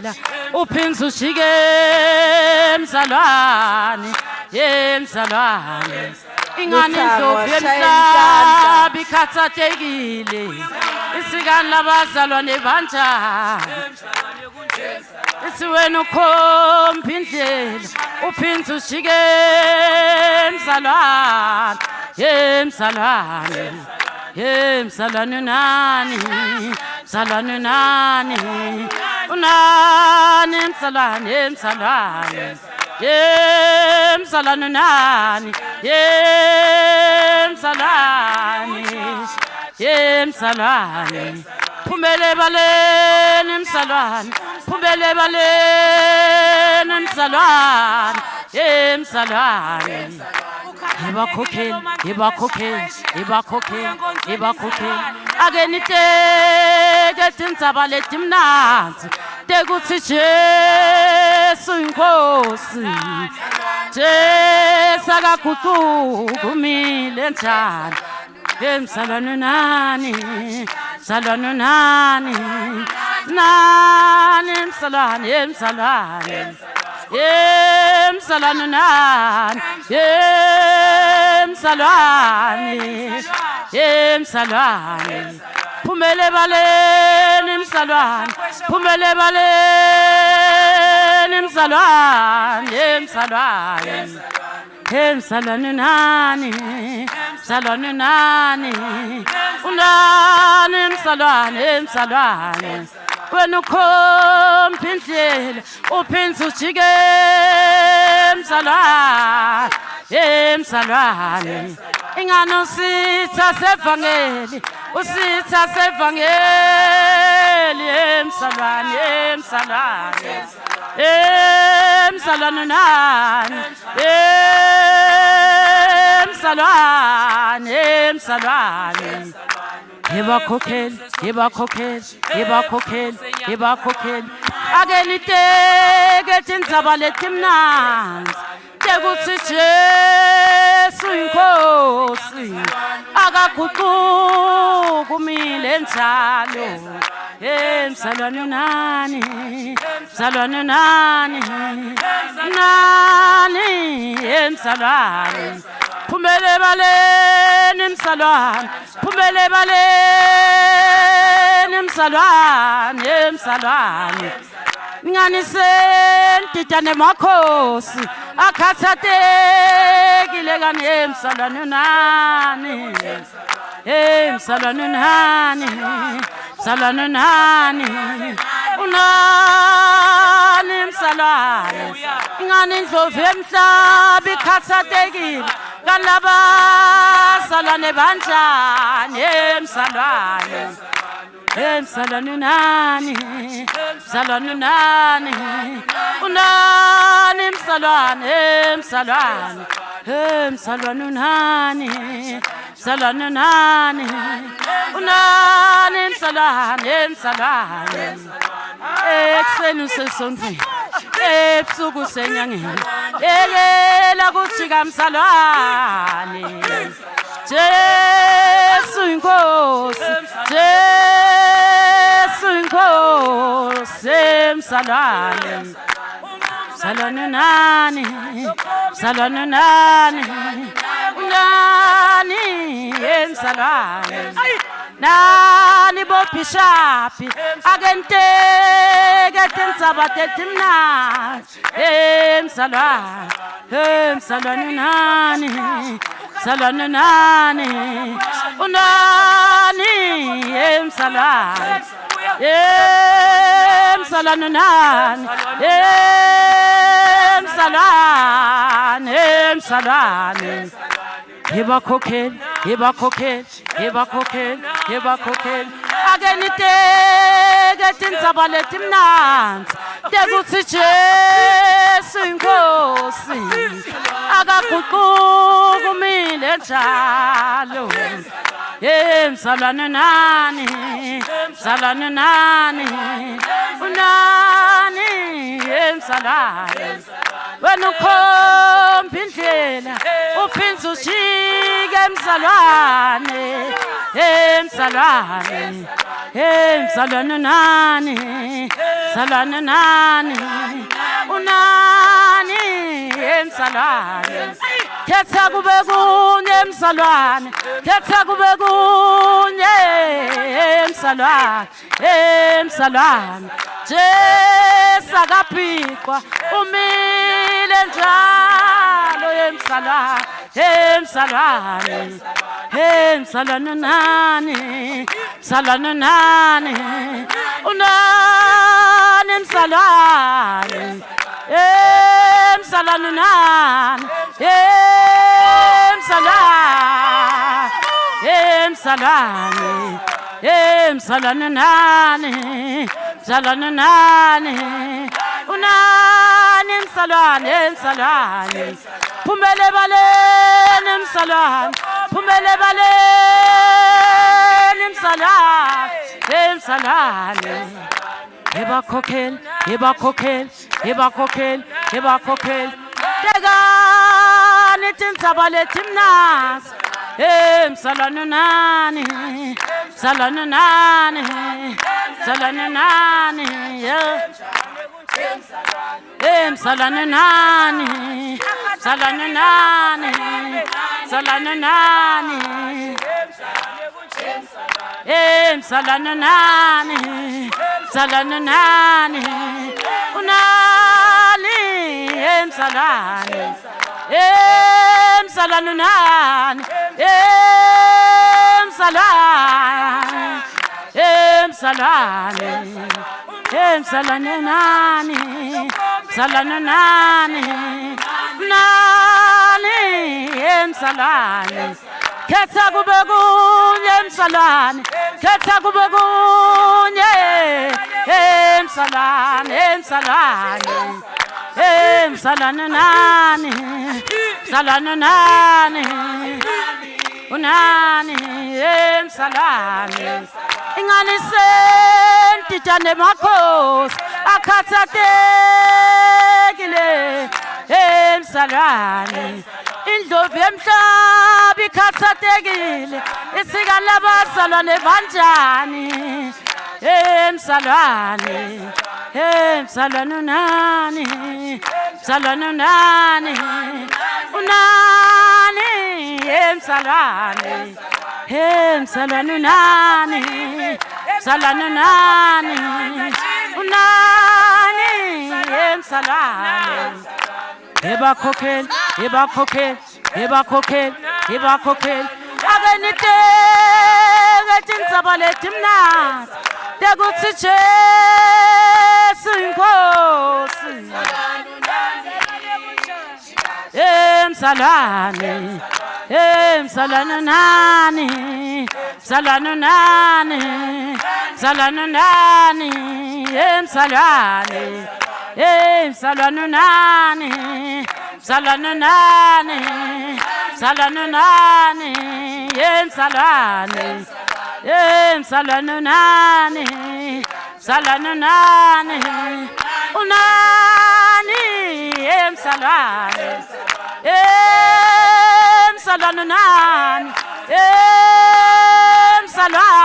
indlela uphinda ujike mzalwane mzalwane ingane indlovu yemhlaba ikhathatekile isikani labazalwane banjani isiwena ukhomba indlela uphinda ujike mzalwane mzalwane mzalwane nani mzalwane nani unani mzalwane mzalwane mzalwane nani mzalwane mzalwane phumele baleni mzalwane phumele baleni mzalwane mzalwane ibakhokheli ake niteke tindzaba letimnandzi tekutsi Jesu inkosi Jesu akagucuki umile njani mzalwane nani mzalwane nani mzalwane mzalwane mzalwane nani mzalwane phumele baleni mzalwane phumele baleni mzalwane mzalwane nani mzalwane nani unani mzalwane wena ukhomba indlela uphinda ujike mzalwane ingane usitha sevangeli mzalwane mzalwane nani mzalwane ibakhokheli ake niteke tindzaba letimnandzi tekutsi Jesu inkosi akagucuki umile njalo mzalwane nani mzalwane nani mzalwane phumele baleni mzalwane phumele baleni mzalwane nginganisentitane makhosi akhathatekile kani mzalwane nani mzalwane nani mzalwane nani unani mzalwane ingane indlovu yemhlaba ikhathatekile kalabazalwane banjani mzalwane mzalwane nani mzalwane nani unani mzalwane mzalwane nani mzalwane nani unani mzalwane ekuseni usesondweni ebusuku usenyangeni ekela kujika mzalwane Jesu inkosi Jesu inkosi mzalwane mzalwane nani mzalwane nani mzalwane nani bobhishapi akenteke tindzaba tetimnandzi mzalwane nani mzalwane nani unani mzalwane mzalwane nani mzalwane ibakhokheli ake niteke tindzaba letimnandzi tekutsi Jesu inkosi akagucuki umile njalo mzalwane nani unani mzalwane wena ukhomba indlela uphinda ujike ngemzalwane emzalwane emzalwane nani mzalwane nani unani emzalwane khetha kube kunye emzalwane khetha kube kunye emzalwane emzalwane Jesu akaphiqwa umile njalo emzalwane emzalwane emzalwane nani mzalwane nani unani emzalwane emzalwane nani emzalwane emzalwane nani mzalwane nani unani emzalwane emzalwane phumele baleni emzalwane phumele baleni emzalwane emzalwane ebakhokheli ebakhokheli ebakhokheli ebakhokheli tekani tindzaba letimnasi emzalwane nani mzalwane nani mzalwane nani emzalwane nani mzalwane nani mzalwane nani emzalwane nani mzalwane nani unali emzalwane emzalwane nani emzalwane emzalwane emzalwane nani mzalwane nani nani emzalwane khetha kube kunye emzalwane khetha kube kunye emzalwane emzalwane emzalwane nani mzalwane nani unani emzalwane ingani sentitane makhosi akhathatekile emzalwane indlovu emhlaba ikhathatekile isika labazalwane banjani emzalwane emzalwane nani mzalwane nani unani emzalwane emzalwane nani mzalwane nani unani emzalwane ebakhokheli ebakhokheli ebakhokheli ebakhokheli akeniteke tindzaba letimnasi tekutsi Jesu inkosi emzalwane emzalwane nani mzalwane nani mzalwane nani emzalwane emzalwane nani mzalwane nani mzalwane nani emzalwane emzalwane nani mzalwane nani unani emzalwane emzalwane nani